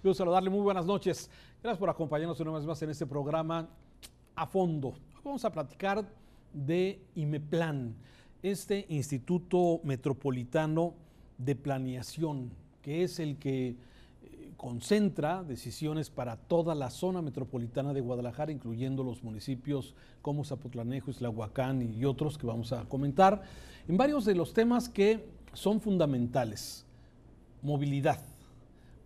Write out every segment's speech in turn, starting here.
Quiero saludarle, muy buenas noches. Gracias por acompañarnos una vez más en este programa A Fondo. Hoy vamos a platicar de IMEPLAN, este Instituto Metropolitano de Planeación, que es el que concentra decisiones para toda la zona metropolitana de Guadalajara, incluyendo los municipios como Zapotlanejo, Islahuacán y otros que vamos a comentar, en varios de los temas que son fundamentales. Movilidad.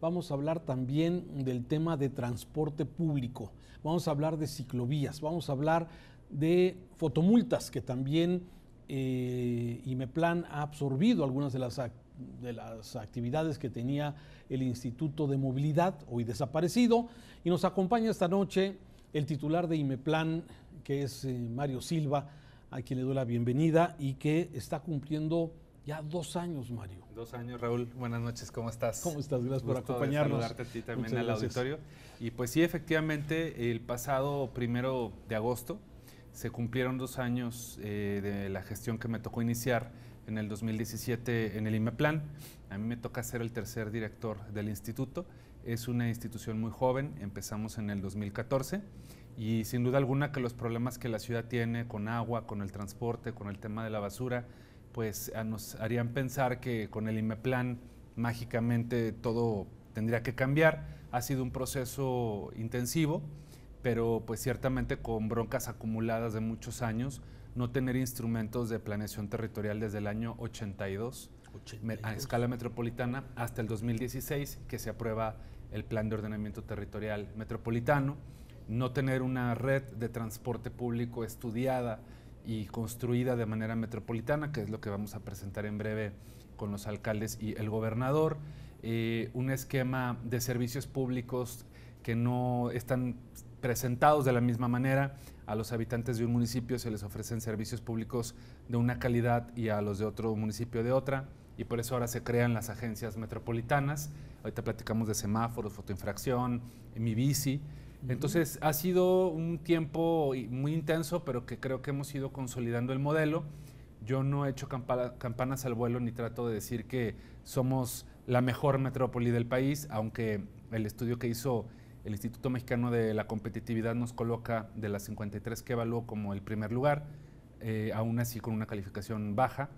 Vamos a hablar también del tema de transporte público, vamos a hablar de ciclovías, vamos a hablar de fotomultas, que también IMEPLAN ha absorbido algunas de las actividades que tenía el Instituto de Movilidad, hoy desaparecido, y nos acompaña esta noche el titular de IMEPLAN, que es Mario Silva, a quien le doy la bienvenida y que está cumpliendo ya 2 años, Mario. 2 años, Raúl. Buenas noches, ¿cómo estás? ¿Cómo estás? Gracias por Gusto acompañarnos. saludarte a ti también Muchas al gracias. auditorio. Y pues sí, efectivamente, el pasado 1 de agosto se cumplieron 2 años de la gestión que me tocó iniciar en el 2017 en el IMEPLAN. A mí me toca ser el tercer director del instituto. Es una institución muy joven, empezamos en el 2014 y sin duda alguna que los problemas que la ciudad tiene con agua, con el transporte, con el tema de la basura, pues nos harían pensar que con el IMEPLAN mágicamente todo tendría que cambiar. Ha sido un proceso intensivo, pero pues ciertamente con broncas acumuladas de muchos años, no tener instrumentos de planeación territorial desde el año 82, a escala metropolitana, hasta el 2016, que se aprueba el Plan de Ordenamiento Territorial Metropolitano, no tener una red de transporte público estudiada y construida de manera metropolitana, que es lo que vamos a presentar en breve con los alcaldes y el gobernador, un esquema de servicios públicos que no están presentados de la misma manera. A los habitantes de un municipio se les ofrecen servicios públicos de una calidad y a los de otro municipio de otra, y por eso ahora se crean las agencias metropolitanas. Ahorita platicamos de semáforos, fotoinfracción, Mi Bici. Entonces ha sido un tiempo muy intenso, pero que creo que hemos ido consolidando el modelo. Yo no he hecho campanas al vuelo ni trato de decir que somos la mejor metrópoli del país, aunque el estudio que hizo el Instituto Mexicano de la Competitividad nos coloca de las 53 que evaluó como el primer lugar, aún así con una calificación baja,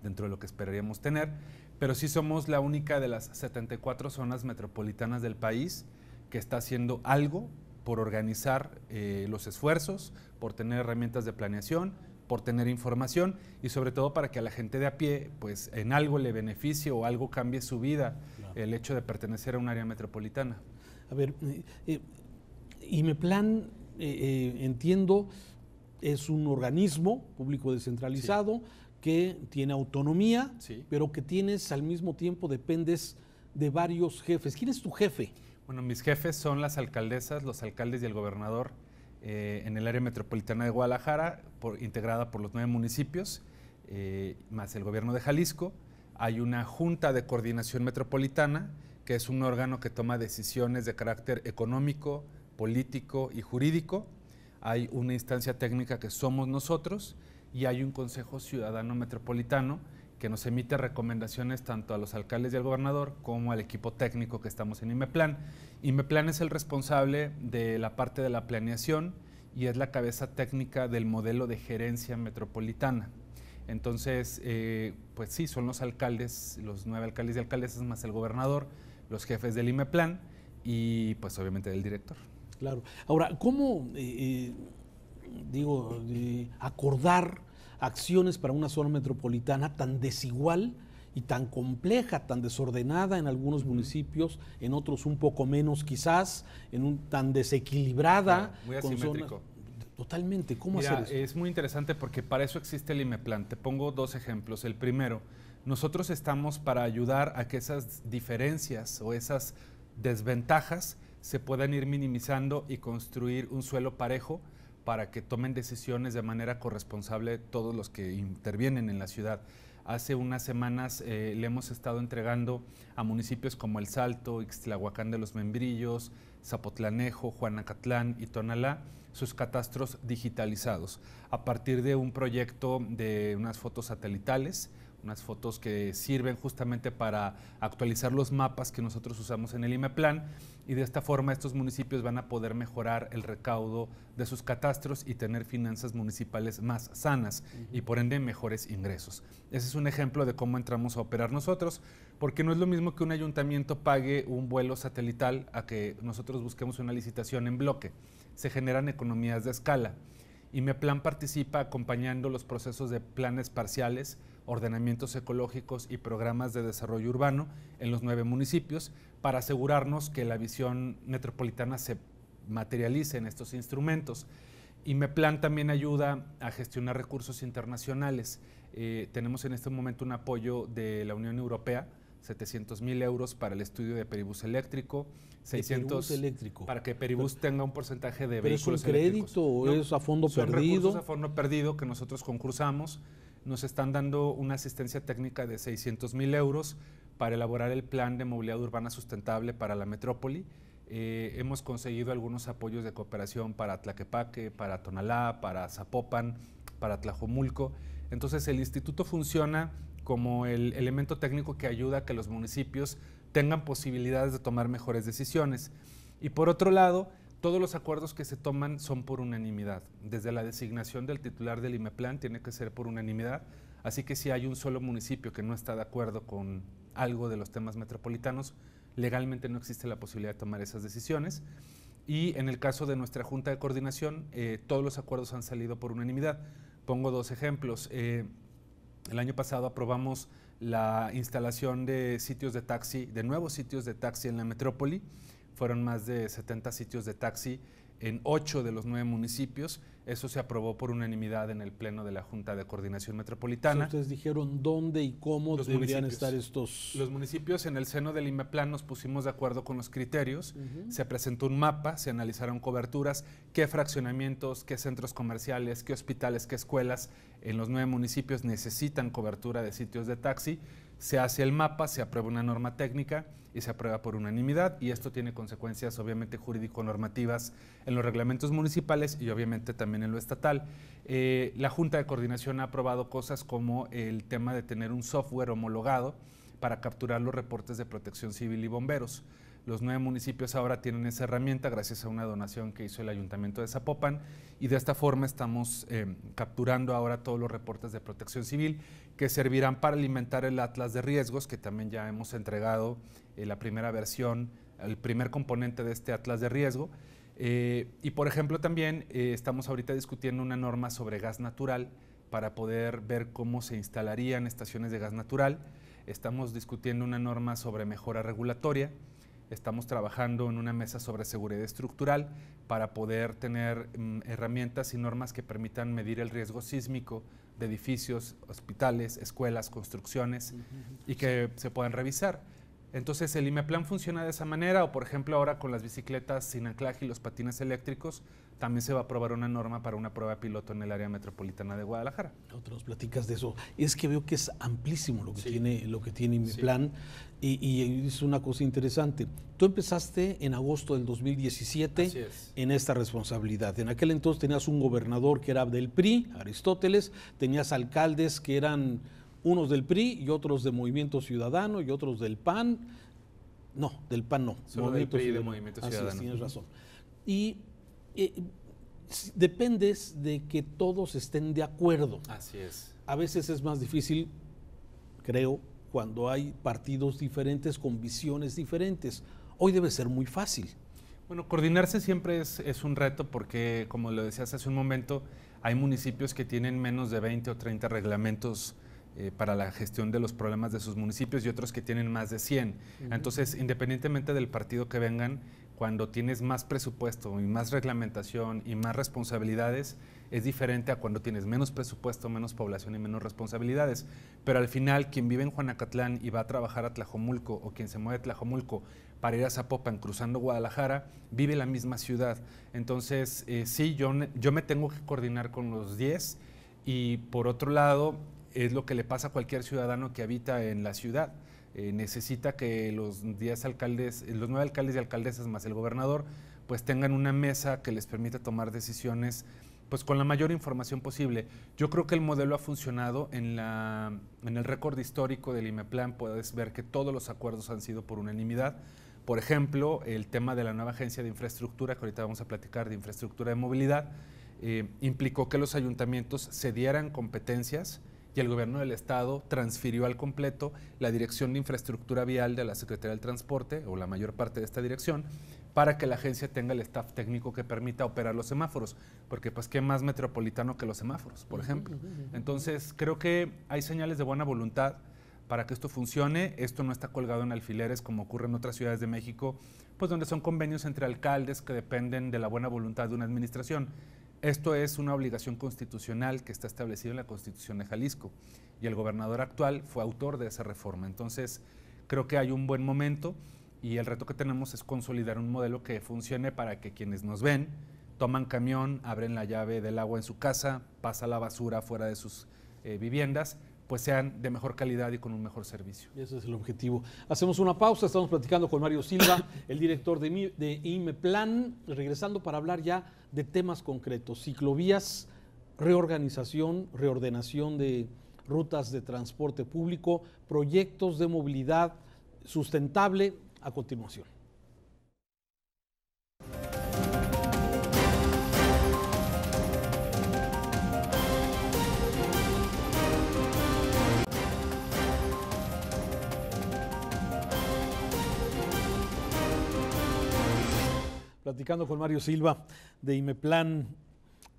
dentro de lo que esperaríamos tener, pero sí somos la única de las 74 zonas metropolitanas del país que está haciendo algo por organizar los esfuerzos, por tener herramientas de planeación, por tener información y sobre todo para que a la gente de a pie pues en algo le beneficie o algo cambie su vida, claro, el hecho de pertenecer a un área metropolitana. A ver, IMEPLAN, entiendo, es un organismo público descentralizado, sí, que tiene autonomía, sí, pero que tienes al mismo tiempo, dependes de varios jefes. ¿Quién es tu jefe? Bueno, mis jefes son las alcaldesas, los alcaldes y el gobernador en el área metropolitana de Guadalajara, integrada por los 9 municipios, más el gobierno de Jalisco. Hay una junta de coordinación metropolitana, que es un órgano que toma decisiones de carácter económico, político y jurídico. Hay una instancia técnica que somos nosotros y hay un Consejo Ciudadano Metropolitano que nos emite recomendaciones tanto a los alcaldes y al gobernador como al equipo técnico que estamos en IMEPLAN. IMEPLAN es el responsable de la parte de la planeación y es la cabeza técnica del modelo de gerencia metropolitana. Entonces, pues sí, son los alcaldes, los 9 alcaldes y alcaldesas más el gobernador, los jefes del IMEPLAN y pues obviamente del director. Claro. Ahora, ¿cómo, acordar acciones para una zona metropolitana tan desigual y tan compleja, tan desordenada en algunos municipios, en otros un poco menos quizás, tan desequilibrada? Claro, muy asimétrico. Totalmente. ¿Cómo Mira, hacer eso? Es muy interesante porque para eso existe el IMEPLAN. Te pongo 2 ejemplos. El primero, nosotros estamos para ayudar a que esas diferencias o esas desventajas se puedan ir minimizando y construir un suelo parejo para que tomen decisiones de manera corresponsable todos los que intervienen en la ciudad. Hace unas semanas le hemos estado entregando a municipios como El Salto, Ixtlahuacán de los Membrillos, Zapotlanejo, Juanacatlán y Tonalá sus catastros digitalizados a partir de un proyecto de unas fotos satelitales, unas fotos que sirven justamente para actualizar los mapas que nosotros usamos en el IMEPLAN, y de esta forma estos municipios van a poder mejorar el recaudo de sus catastros y tener finanzas municipales más sanas y por ende mejores ingresos. Ese es un ejemplo de cómo entramos a operar nosotros, porque no es lo mismo que un ayuntamiento pague un vuelo satelital a que nosotros busquemos una licitación en bloque. Se generan economías de escala. IMEPLAN participa acompañando los procesos de planes parciales, ordenamientos ecológicos y programas de desarrollo urbano en los 9 municipios para asegurarnos que la visión metropolitana se materialice en estos instrumentos. IMEPLAN también ayuda a gestionar recursos internacionales. Tenemos en este momento un apoyo de la Unión Europea, 700,000 euros para el estudio de peribús eléctrico, 600 para que peribús tenga un porcentaje de vehículos eléctricos. ¿Pero es un crédito o es a fondo perdido? Son recursos a fondo perdido que nosotros concursamos. Nos están dando una asistencia técnica de 600,000 euros para elaborar el plan de movilidad urbana sustentable para la metrópoli. Hemos conseguido algunos apoyos de cooperación para Tlaquepaque, para Tonalá, para Zapopan, para Tlajomulco. Entonces el instituto funciona como el elemento técnico que ayuda a que los municipios tengan posibilidades de tomar mejores decisiones. Y por otro lado, todos los acuerdos que se toman son por unanimidad. Desde la designación del titular del IMEPLAN tiene que ser por unanimidad, así que si hay un solo municipio que no está de acuerdo con algo de los temas metropolitanos, legalmente no existe la posibilidad de tomar esas decisiones. Y en el caso de nuestra Junta de Coordinación, todos los acuerdos han salido por unanimidad. Pongo 2 ejemplos. El año pasado aprobamos la instalación de sitios de taxi, de nuevos sitios de taxi en la metrópoli. Fueron más de 70 sitios de taxi en 8 de los 9 municipios. Eso se aprobó por unanimidad en el Pleno de la Junta de Coordinación Metropolitana. ¿Ustedes dijeron dónde y cómo deberían estar estos? Los municipios en el seno del IMEPLAN nos pusimos de acuerdo con los criterios. Se presentó un mapa, se analizaron coberturas, qué fraccionamientos, qué centros comerciales, qué hospitales, qué escuelas en los 9 municipios necesitan cobertura de sitios de taxi. Se hace el mapa, se aprueba una norma técnica y se aprueba por unanimidad, y esto tiene consecuencias obviamente jurídico-normativas en los reglamentos municipales y obviamente también en lo estatal. La Junta de Coordinación ha aprobado cosas como el tema de tener un software homologado para capturar los reportes de Protección Civil y bomberos. Los 9 municipios ahora tienen esa herramienta gracias a una donación que hizo el Ayuntamiento de Zapopan, y de esta forma estamos capturando ahora todos los reportes de Protección Civil que servirán para alimentar el Atlas de Riesgos, que también ya hemos entregado la primera versión, el primer componente de este Atlas de Riesgo. Y por ejemplo también estamos ahorita discutiendo una norma sobre gas natural para poder ver cómo se instalarían estaciones de gas natural. Estamos discutiendo una norma sobre mejora regulatoria. Estamos trabajando en una mesa sobre seguridad estructural para poder tener herramientas y normas que permitan medir el riesgo sísmico de edificios, hospitales, escuelas, construcciones, y que se puedan revisar. Entonces el IMEPLAN funciona de esa manera, o por ejemplo ahora con las bicicletas sin anclaje y los patines eléctricos, también se va a aprobar una norma para una prueba piloto en el área metropolitana de Guadalajara. Otros platicas de eso. Es que veo que es amplísimo lo que tiene IMEPLAN, y es una cosa interesante. Tú empezaste en agosto del 2017 en esta responsabilidad. En aquel entonces tenías un gobernador que era del PRI, Aristóteles, tenías alcaldes que eran unos del PRI y otros de Movimiento Ciudadano y otros del PAN. No, del PAN no. Solo del PRI y de Movimiento Ciudadano. Así es, tienes razón. Y dependes de que todos estén de acuerdo. Así es. A veces es más difícil, creo, cuando hay partidos diferentes con visiones diferentes. Hoy debe ser muy fácil. Bueno, coordinarse siempre es un reto porque, como lo decías hace un momento, hay municipios que tienen menos de 20 o 30 reglamentos para la gestión de los problemas de sus municipios y otros que tienen más de 100. Entonces, independientemente del partido que vengan, cuando tienes más presupuesto y más reglamentación y más responsabilidades, es diferente a cuando tienes menos presupuesto, menos población y menos responsabilidades. Pero al final, quien vive en Juanacatlán y va a trabajar a Tlajomulco, o quien se mueve a Tlajomulco para ir a Zapopan cruzando Guadalajara, vive en la misma ciudad. Entonces, sí, yo me tengo que coordinar con los 10, y por otro lado, es lo que le pasa a cualquier ciudadano que habita en la ciudad. Necesita que los 10 alcaldes, los 9 alcaldes y alcaldesas más el gobernador, pues tengan una mesa que les permita tomar decisiones pues con la mayor información posible. Yo creo que el modelo ha funcionado. En el récord histórico del IMEPLAN puedes ver que todos los acuerdos han sido por unanimidad. Por ejemplo, el tema de la nueva agencia de infraestructura, que ahorita vamos a platicar de infraestructura de movilidad, implicó que los ayuntamientos cedieran competencias y el gobierno del estado transfirió al completo la dirección de infraestructura vial de la Secretaría del Transporte, o la mayor parte de esta dirección, para que la agencia tenga el staff técnico que permita operar los semáforos, porque pues qué más metropolitano que los semáforos, por ejemplo. Entonces creo que hay señales de buena voluntad para que esto funcione. Esto no está colgado en alfileres como ocurre en otras ciudades de México, pues donde son convenios entre alcaldes que dependen de la buena voluntad de una administración. Esto es una obligación constitucional que está establecida en la Constitución de Jalisco y el gobernador actual fue autor de esa reforma. Entonces, creo que hay un buen momento y el reto que tenemos es consolidar un modelo que funcione para que quienes nos ven toman camión, abren la llave del agua en su casa, pasa la basura fuera de sus viviendas, pues sean de mejor calidad y con un mejor servicio. Ese es el objetivo. Hacemos una pausa, estamos platicando con Mario Silva, el director de IMEPLAN, regresando para hablar ya de temas concretos, ciclovías, reorganización, reordenación de rutas de transporte público, proyectos de movilidad sustentable, a continuación. Platicando con Mario Silva de IMEPLAN.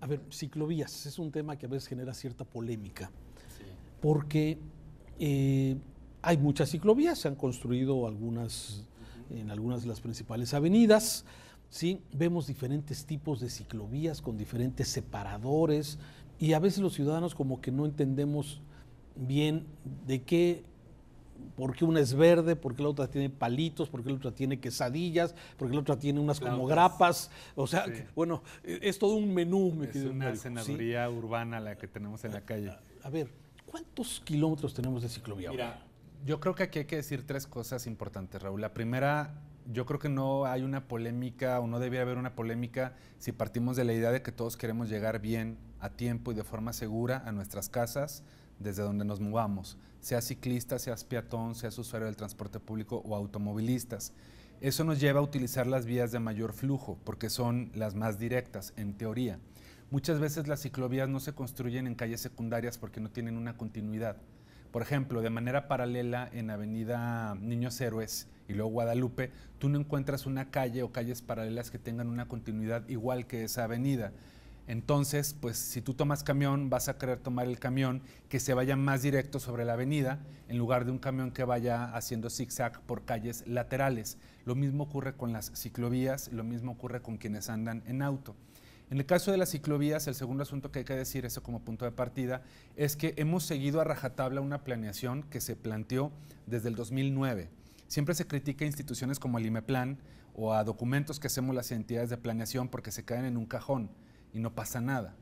A ver, ciclovías es un tema que a veces genera cierta polémica, sí, porque hay muchas ciclovías, se han construido algunas en algunas de las principales avenidas, ¿sí? Vemos diferentes tipos de ciclovías con diferentes separadores y a veces los ciudadanos como que no entendemos bien de qué, por qué una es verde, por qué la otra tiene palitos, por qué la otra tiene quesadillas, por qué la otra tiene unas como grapas, o sea, sí, bueno, es todo un menú. Es una senaduría, ¿sí?, urbana la que tenemos en la calle. A ver, ¿cuántos kilómetros tenemos de ciclovía? Mira, yo creo que aquí hay que decir tres cosas importantes, Raúl. La primera, yo creo que no hay una polémica o no debería haber una polémica si partimos de la idea de que todos queremos llegar bien, a tiempo y de forma segura a nuestras casas desde donde nos movamos, seas ciclista, seas peatón, seas usuario del transporte público o automovilistas. Eso nos lleva a utilizar las vías de mayor flujo porque son las más directas, en teoría. Muchas veces las ciclovías no se construyen en calles secundarias porque no tienen una continuidad. Por ejemplo, de manera paralela en Avenida Niños Héroes y luego Guadalupe, tú no encuentras una calle o calles paralelas que tengan una continuidad igual que esa avenida. Entonces, pues si tú tomas camión, vas a querer tomar el camión que se vaya más directo sobre la avenida en lugar de un camión que vaya haciendo zigzag por calles laterales. Lo mismo ocurre con las ciclovías, lo mismo ocurre con quienes andan en auto. En el caso de las ciclovías, el segundo asunto que hay que decir, eso como punto de partida, es que hemos seguido a rajatabla una planeación que se planteó desde el 2009. Siempre se critica a instituciones como el IMEPLAN o a documentos que hacemos las entidades de planeación porque se caen en un cajón y no pasa nada.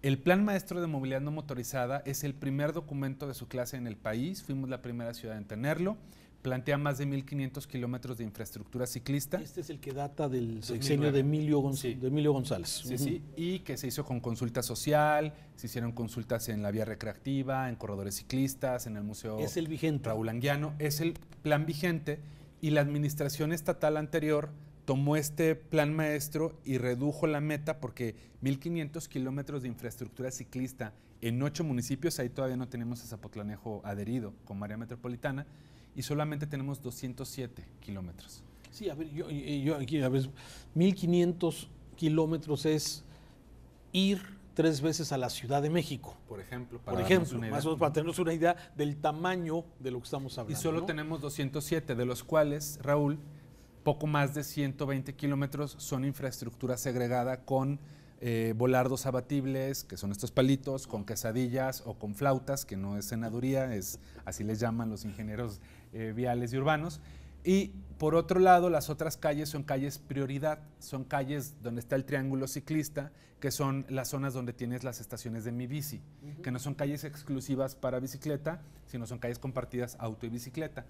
El Plan Maestro de Movilidad No Motorizada es el primer documento de su clase en el país, fuimos la primera ciudad en tenerlo, plantea más de 1,500 kilómetros de infraestructura ciclista. Este es el que data del sexenio de Emilio González. Sí, sí, y que se hizo con consulta social, se hicieron consultas en la vía recreativa, en corredores ciclistas, en el Museo es el vigente. Raúl Anguiano, es el plan vigente y la administración estatal anterior tomó este plan maestro y redujo la meta porque 1,500 kilómetros de infraestructura ciclista en 8 municipios, ahí todavía no tenemos a Zapotlanejo adherido como área metropolitana, y solamente tenemos 207 kilómetros. Sí, a ver, yo aquí, a ver, 1,500 kilómetros es ir 3 veces a la Ciudad de México. Por ejemplo, más o menos para tenernos una idea del tamaño de lo que estamos hablando. Y solo tenemos 207, de los cuales, Raúl, poco más de 120 kilómetros son infraestructura segregada con volardos abatibles, que son estos palitos, con quesadillas o con flautas, que no es senaduría, así les llaman los ingenieros viales y urbanos. Y por otro lado, las otras calles son calles prioridad, son calles donde está el triángulo ciclista, que son las zonas donde tienes las estaciones de Mi Bici, que no son calles exclusivas para bicicleta, sino son calles compartidas auto y bicicleta.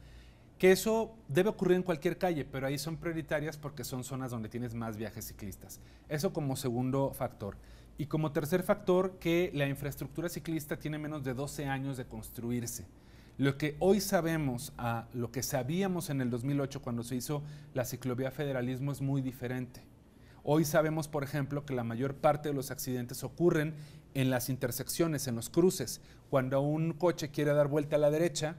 Que eso debe ocurrir en cualquier calle, pero ahí son prioritarias porque son zonas donde tienes más viajes ciclistas. Eso como segundo factor. Y como tercer factor, que la infraestructura ciclista tiene menos de 12 años de construirse. Lo que hoy sabemos a lo que sabíamos en el 2008 cuando se hizo la ciclovía Federalismo es muy diferente. Hoy sabemos, por ejemplo, que la mayor parte de los accidentes ocurren en las intersecciones, en los cruces, cuando un coche quiere dar vuelta a la derecha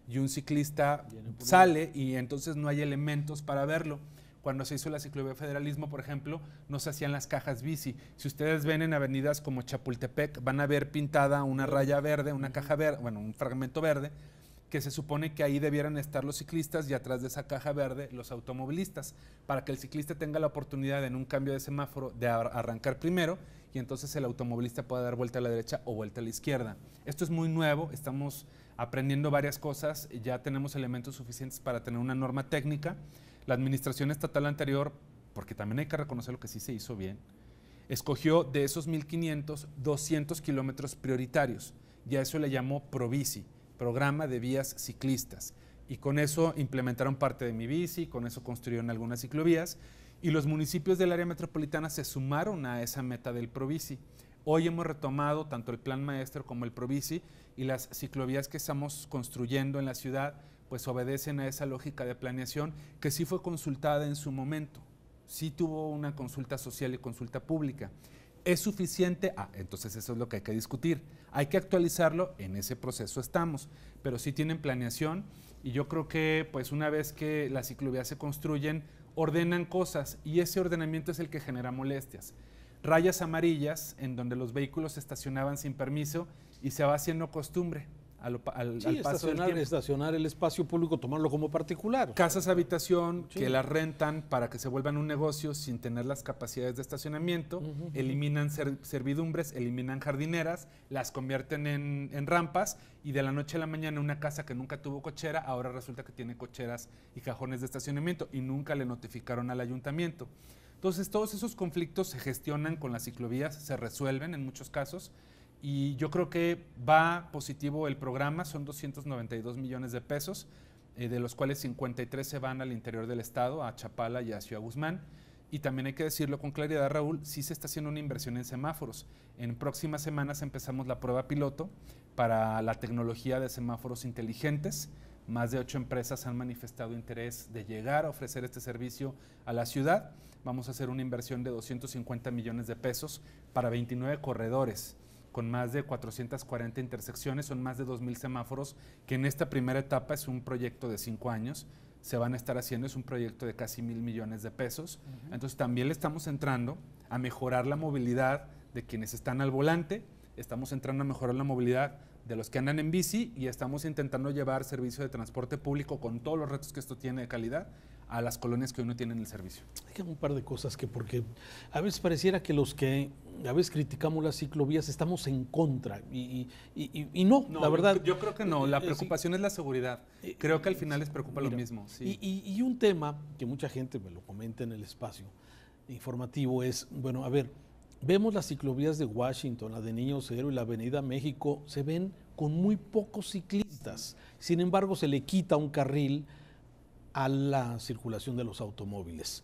y un ciclista sale y entonces no hay elementos para verlo. Cuando se hizo la ciclovía Federalismo, por ejemplo, no se hacían las cajas bici. Si ustedes ven en avenidas como Chapultepec, van a ver pintada una raya verde, una caja verde, bueno, un fragmento verde, que se supone que ahí debieran estar los ciclistas y atrás de esa caja verde los automovilistas, para que el ciclista tenga la oportunidad en un cambio de semáforo de arrancar primero y entonces el automovilista pueda dar vuelta a la derecha o vuelta a la izquierda. Esto es muy nuevo, estamos aprendiendo varias cosas, ya tenemos elementos suficientes para tener una norma técnica. La administración estatal anterior, porque también hay que reconocer lo que sí se hizo bien, escogió de esos 1,500, 200 kilómetros prioritarios, y a eso le llamó ProBici, Programa de Vías Ciclistas, y con eso implementaron parte de Mi Bici, con eso construyeron algunas ciclovías, y los municipios del área metropolitana se sumaron a esa meta del ProBici. Hoy hemos retomado tanto el Plan Maestro como el ProBici, y las ciclovías que estamos construyendo en la ciudad pues obedecen a esa lógica de planeación que sí fue consultada en su momento, sí tuvo una consulta social y consulta pública. ¿Es suficiente? Entonces eso es lo que hay que discutir. Hay que actualizarlo, en ese proceso estamos, pero sí tienen planeación y yo creo que pues una vez que las ciclovías se construyen, ordenan cosas y ese ordenamiento es el que genera molestias. Rayas amarillas en donde los vehículos se estacionaban sin permiso y se va haciendo costumbre. Al paso del tiempo. Estacionar el espacio público, tomarlo como particular. Casas habitación que las rentan para que se vuelvan un negocio sin tener las capacidades de estacionamiento, eliminan servidumbres, eliminan jardineras, las convierten en rampas y de la noche a la mañana una casa que nunca tuvo cochera, ahora resulta que tiene cocheras y cajones de estacionamiento y nunca le notificaron al ayuntamiento. Entonces todos esos conflictos se gestionan con las ciclovías, se resuelven en muchos casos. Y yo creo que va positivo el programa, son 292 millones de pesos, de los cuales 53 se van al interior del estado, a Chapala y a Ciudad Guzmán. Y también hay que decirlo con claridad, Raúl, sí se está haciendo una inversión en semáforos. En próximas semanas empezamos la prueba piloto para la tecnología de semáforos inteligentes. Más de 8 empresas han manifestado interés de llegar a ofrecer este servicio a la ciudad. Vamos a hacer una inversión de 250 millones de pesos para 29 corredores, con más de 440 intersecciones, son más de 2,000 semáforos, que en esta primera etapa es un proyecto de 5 años, se van a estar haciendo, es un proyecto de casi 1,000 millones de pesos. Entonces también le estamos entrando a mejorar la movilidad de quienes están al volante, estamos entrando a mejorar la movilidad de los que andan en bici y estamos intentando llevar servicio de transporte público con todos los retos que esto tiene de calidad a las colonias que hoy no tienen el servicio. Hay un par de cosas porque a veces pareciera que los que a veces criticamos las ciclovías estamos en contra y no, la verdad. Yo creo que no, la preocupación es la seguridad. Creo que al final les preocupa lo mismo. Sí. Y un tema que mucha gente me lo comenta en el espacio informativo es, bueno, a ver, vemos las ciclovías de Washington, la de Niño Cero y la Avenida México, se ven con muy pocos ciclistas. Sin embargo, se le quita un carril a la circulación de los automóviles.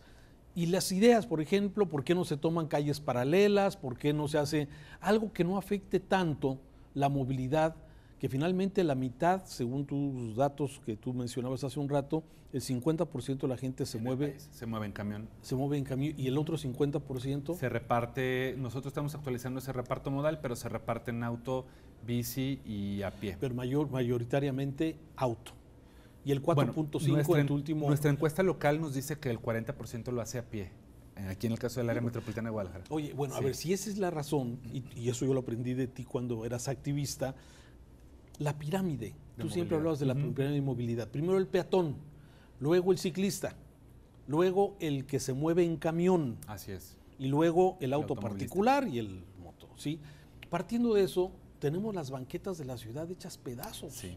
Y las ideas, por ejemplo, ¿por qué no se toman calles paralelas? ¿Por qué no se hace algo que no afecte tanto la movilidad? Que finalmente la mitad, según tus datos que tú mencionabas hace un rato, el 50% de la gente se mueve en camión. Se mueve en camión y el otro 50% se reparte. Nosotros estamos actualizando ese reparto modal, pero se reparte en auto, bici y a pie. Pero mayoritariamente auto. Y el 4.5 en tu último... Nuestra encuesta local nos dice que el 40% lo hace a pie, aquí en el caso del área metropolitana de Guadalajara. Oye, bueno, sí. A ver, si esa es la razón, y eso yo lo aprendí de ti cuando eras activista, la pirámide. Tú siempre hablabas de la pirámide de movilidad. Primero el peatón, luego el ciclista, luego el que se mueve en camión. Así es. Y luego el auto particular y el moto, ¿sí? Partiendo de eso, tenemos las banquetas de la ciudad hechas pedazos. Sí.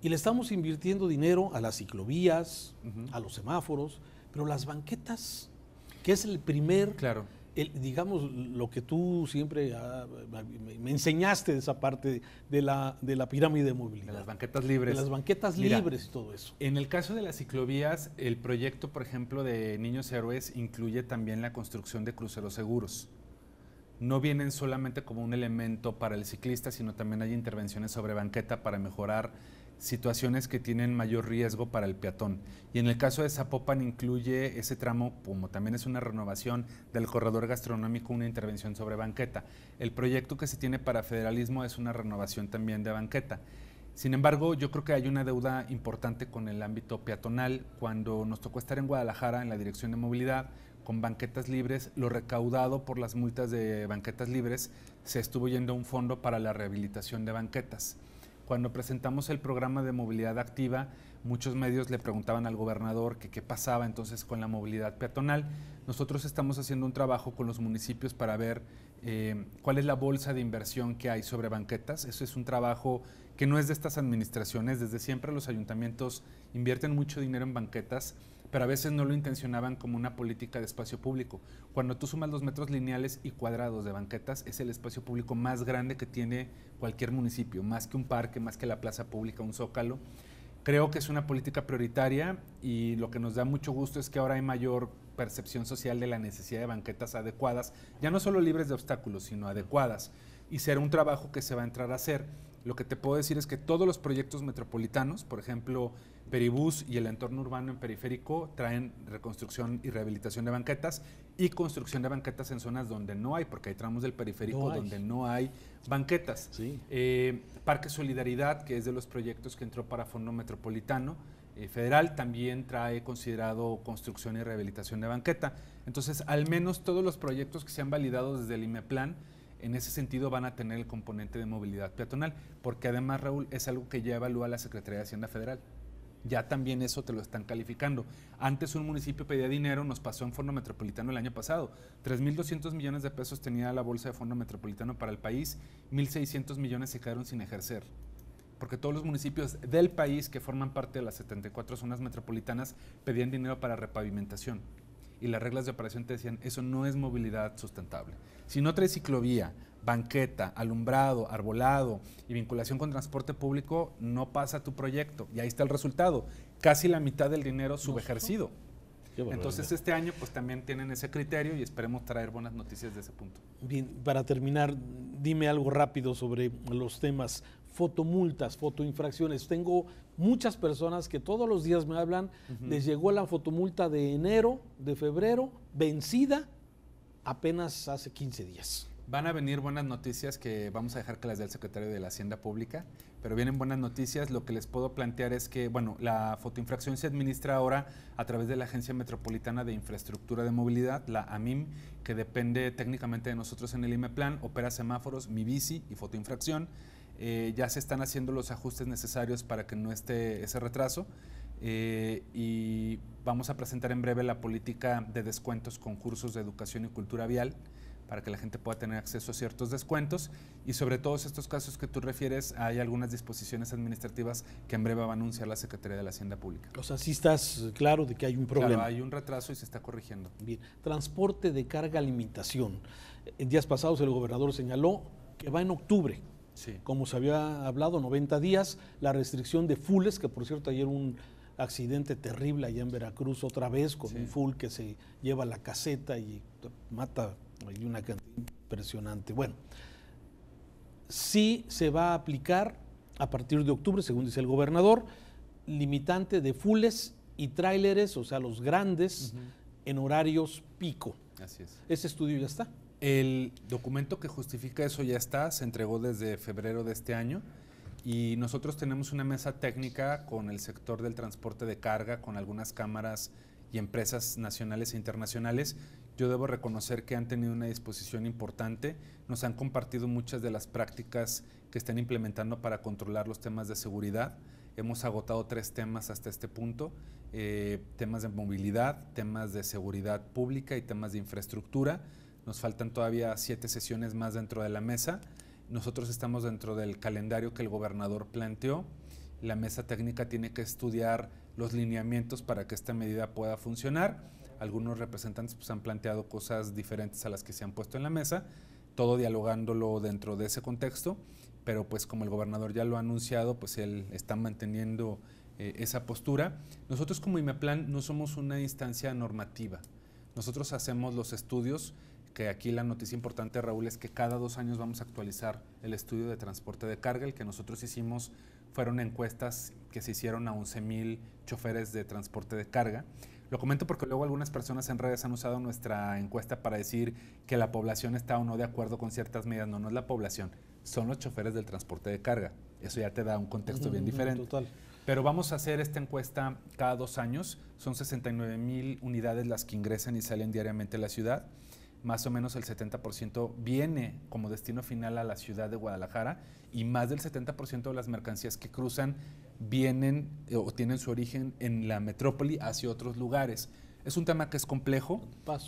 Y le estamos invirtiendo dinero a las ciclovías, a los semáforos, pero las banquetas, que es el primer, claro, digamos, lo que tú siempre me enseñaste de esa parte de la pirámide de movilidad. De las banquetas libres. De las banquetas libres y todo eso. En el caso de las ciclovías, el proyecto, por ejemplo, de Niños Héroes incluye también la construcción de cruceros seguros. no vienen solamente como un elemento para el ciclista, sino también hay intervenciones sobre banqueta para mejorar situaciones que tienen mayor riesgo para el peatón. Y en el caso de Zapopan incluye ese tramo, como también es una renovación del corredor gastronómico, una intervención sobre banqueta. El proyecto que se tiene para federalismo es una renovación también de banqueta. Sin embargo, yo creo que hay una deuda importante con el ámbito peatonal. Cuando nos tocó estar en Guadalajara, en la Dirección de Movilidad, con banquetas libres, lo recaudado por las multas de banquetas libres se estuvo yendo a un fondo para la rehabilitación de banquetas. Cuando presentamos el programa de movilidad activa, muchos medios le preguntaban al gobernador que qué pasaba entonces con la movilidad peatonal. Nosotros estamos haciendo un trabajo con los municipios para ver cuál es la bolsa de inversión que hay sobre banquetas. Eso es un trabajo que no es de estas administraciones. Desde siempre los ayuntamientos invierten mucho dinero en banquetas, pero a veces no lo intencionaban como una política de espacio público. Cuando tú sumas los metros lineales y cuadrados de banquetas, es el espacio público más grande que tiene cualquier municipio, más que un parque, más que la plaza pública, un zócalo. Creo que es una política prioritaria y lo que nos da mucho gusto es que ahora hay mayor percepción social de la necesidad de banquetas adecuadas, ya no solo libres de obstáculos, sino adecuadas. Y será un trabajo que se va a entrar a hacer. Lo que te puedo decir es que todos los proyectos metropolitanos, por ejemplo, Peribús y el entorno urbano en periférico, traen reconstrucción y rehabilitación de banquetas y construcción de banquetas en zonas donde no hay, porque hay tramos del periférico donde no hay banquetas. Sí. Parque Solidaridad, que es de los proyectos que entró para Fondo Metropolitano Federal, también trae considerado construcción y rehabilitación de banqueta. Entonces, al menos todos los proyectos que se han validado desde el IMEPLAN, en ese sentido van a tener el componente de movilidad peatonal, porque además, Raúl, es algo que ya evalúa la Secretaría de Hacienda Federal. Ya también eso te lo están calificando. Antes un municipio pedía dinero, nos pasó en Fondo Metropolitano el año pasado. 3.200 millones de pesos tenía la bolsa de Fondo Metropolitano para el país, 1.600 millones se quedaron sin ejercer. Porque todos los municipios del país que forman parte de las 74 zonas metropolitanas pedían dinero para repavimentación. Y las reglas de operación te decían, eso no es movilidad sustentable. Si no traes ciclovía, banqueta, alumbrado, arbolado y vinculación con transporte público, no pasa tu proyecto. Y ahí está el resultado. Casi la mitad del dinero subejercido. Entonces este año pues también tienen ese criterio y esperemos traer buenas noticias de ese punto. Bien, para terminar, dime algo rápido sobre los temas fotomultas, fotoinfracciones. Tengo muchas personas que todos los días me hablan, les llegó la fotomulta de enero, de febrero, vencida apenas hace 15 días. Van a venir buenas noticias que vamos a dejar que las dé el secretario de la Hacienda Pública, pero vienen buenas noticias. Lo que les puedo plantear es que, bueno, la fotoinfracción se administra ahora a través de la Agencia Metropolitana de Infraestructura de Movilidad, la AMIM, que depende técnicamente de nosotros en el IMEPLAN, opera semáforos, Mi Bici y fotoinfracción. Ya se están haciendo los ajustes necesarios para que no esté ese retraso. Y vamos a presentar en breve la política de descuentos con cursos de educación y cultura vial para que la gente pueda tener acceso a ciertos descuentos y sobre todos estos casos que tú refieres hay algunas disposiciones administrativas que en breve va a anunciar la Secretaría de la Hacienda Pública. O sea, sí estás claro de que hay un problema. Claro, hay un retraso y se está corrigiendo. Bien, transporte de carga limitación. En días pasados el gobernador señaló que va en octubre. Sí. Como se había hablado, 90 días, la restricción de fulls, que por cierto ayer un accidente terrible allá en Veracruz otra vez con un full que se lleva la caseta y mata, hay una cantidad impresionante. Bueno, sí se va a aplicar a partir de octubre, según dice el gobernador, limitante de fulls y tráileres, o sea, los grandes, en horarios pico. Así es. ¿Ese estudio ya está? El documento que justifica eso ya está, se entregó desde febrero de este año y nosotros tenemos una mesa técnica con el sector del transporte de carga, con algunas cámaras y empresas nacionales e internacionales. Yo debo reconocer que han tenido una disposición importante, nos han compartido muchas de las prácticas que están implementando para controlar los temas de seguridad. Hemos agotado 3 temas hasta este punto, temas de movilidad, temas de seguridad pública y temas de infraestructura. Nos faltan todavía 7 sesiones más dentro de la mesa. Nosotros estamos dentro del calendario que el gobernador planteó. La mesa técnica tiene que estudiar los lineamientos para que esta medida pueda funcionar. Algunos representantes pues, han planteado cosas diferentes a las que se han puesto en la mesa, todo dialogándolo dentro de ese contexto, pero pues como el gobernador ya lo ha anunciado, pues él está manteniendo esa postura. Nosotros como IMEPLAN no somos una instancia normativa. Nosotros hacemos los estudios que aquí la noticia importante, Raúl, es que cada 2 años vamos a actualizar el estudio de transporte de carga. El que nosotros hicimos fueron encuestas que se hicieron a 11,000 choferes de transporte de carga. Lo comento porque luego algunas personas en redes han usado nuestra encuesta para decir que la población está o no de acuerdo con ciertas medidas. No, no es la población, son los choferes del transporte de carga. Eso ya te da un contexto bien diferente. Total. Pero vamos a hacer esta encuesta cada 2 años. Son 69,000 unidades las que ingresan y salen diariamente a la ciudad. Más o menos el 70% viene como destino final a la ciudad de Guadalajara y más del 70% de las mercancías que cruzan vienen o tienen su origen en la metrópoli hacia otros lugares. Es un tema que es complejo,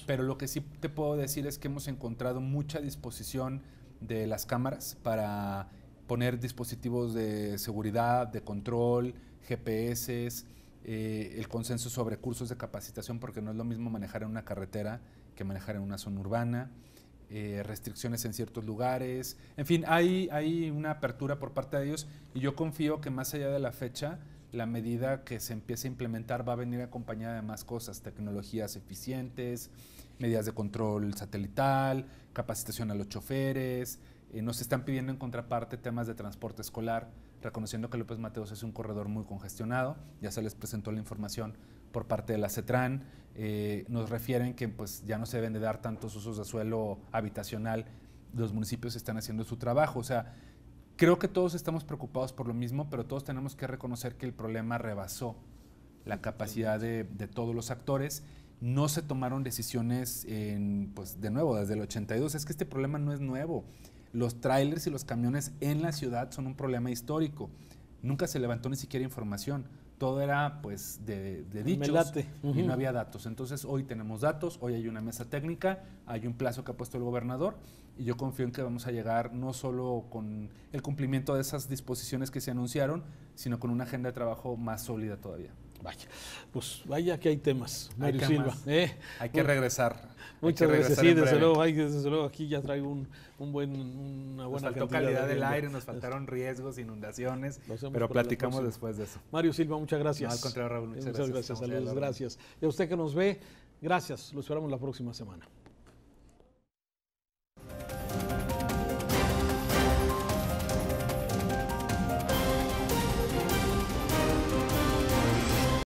pero lo que sí te puedo decir es que hemos encontrado mucha disposición de las cámaras para poner dispositivos de seguridad, de control, GPS, el consenso sobre cursos de capacitación, porque no es lo mismo manejar en una carretera que manejar en una zona urbana, restricciones en ciertos lugares, en fin, hay una apertura por parte de ellos y yo confío que más allá de la fecha, la medida que se empiece a implementar va a venir acompañada de más cosas, tecnologías eficientes, medidas de control satelital, capacitación a los choferes, nos están pidiendo en contraparte temas de transporte escolar, reconociendo que López Mateos es un corredor muy congestionado, ya se les presentó la información por parte de la CETRAN, nos refieren que pues, ya no se deben de dar tantos usos de suelo habitacional, los municipios están haciendo su trabajo, o sea, creo que todos estamos preocupados por lo mismo, pero todos tenemos que reconocer que el problema rebasó la capacidad de todos los actores, no se tomaron decisiones, pues de nuevo, desde el 82, es que este problema no es nuevo. Los trailers y los camiones en la ciudad son un problema histórico. Nunca se levantó ni siquiera información. Todo era pues de dichos y no había datos. Entonces hoy tenemos datos, hoy hay una mesa técnica, hay un plazo que ha puesto el gobernador y yo confío en que vamos a llegar no solo con el cumplimiento de esas disposiciones que se anunciaron, sino con una agenda de trabajo más sólida todavía. Vaya, pues vaya que hay temas, Mario Silva. Hay que regresar. Muchas gracias, sí, desde luego, aquí ya traigo una buena nos faltó calidad del aire, nos faltaron riesgos, inundaciones, pero platicamos después de eso. Mario Silva, muchas gracias. No, al contrario, Raúl, muchas gracias. Saludos, gracias. Y a usted que nos ve, gracias, lo esperamos la próxima semana.